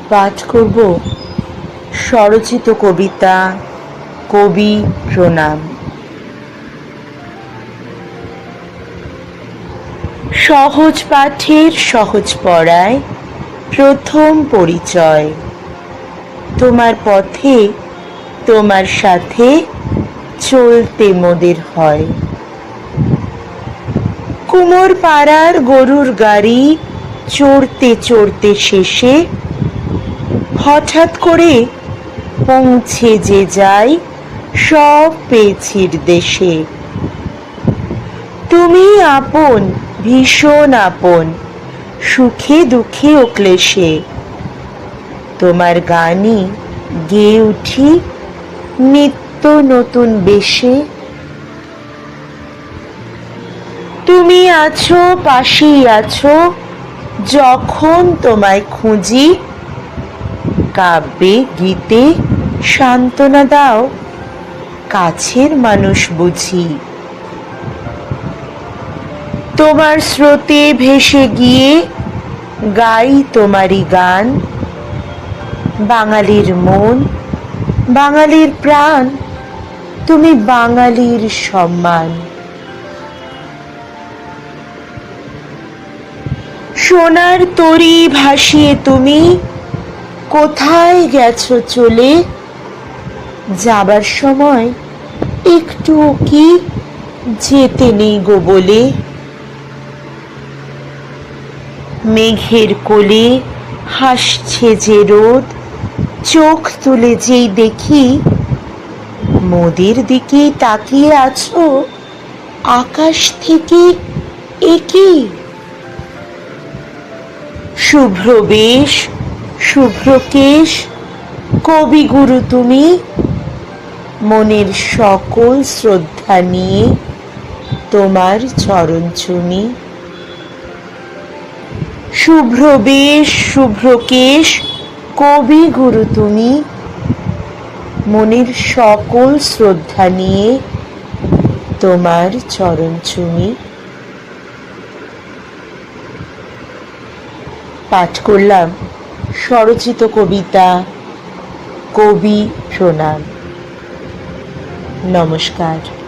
পাঠ করব স্বরচিত কবিতা কবি প্রণাম। সহজ পাঠের সহজ পড়ায় প্রথম পরিচয়। তোমার পথে তোমার সাথে চলতে মোদের হয়। কুমোর পাড়ার গরুর গাড়ি চড়তে চড়তে শেষে হঠাৎ করে পৌঁছে যে যায় সব পেয়েছির দেশে। তুমি আপন, ভীষণ আপন, সুখে দুঃখে ও ক্লেশে। তোমার গানই গেয়ে উঠি নিত্য নতুন বেশে। তুমি আছো, পাশেই আছো, যখন তোমায় খুঁজি। কাব্যে গীতে সান্ত্বনা দাও, কাছের মানুষ বুঝি। তোমার স্রোতে ভেসে গিয়ে গাই তোমারই গান। বাঙালির মন, বাঙালির প্রাণ, তুমি বাঙালির সম্মান। সোনার তরী ভাসিয়ে তুমি কোথায় গেছো চলে। যাবার সময় একটু কি যেতে নেই গো বলে। মেঘের কোলে হাসছে যে রোদ, চোখ তুলে যেই দেখি মোদের দিকে তাকিয়ে আছো আকাশ থেকে একি। শুভ্র বেশ, শুভ্র কেশ, কবিগুরু তুমি, মনের সকল শ্রদ্ধা নিয়ে তোমার চরণ চুমি। শুভ্র বেশ, শুভ্র কেশ, কবিগুরু তুমি, মনের সকল শ্রদ্ধা নিয়ে তোমার চরণ চুমি। পাঠ করলাম স্বরচিত কবিতা কবি প্রণাম। নমস্কার।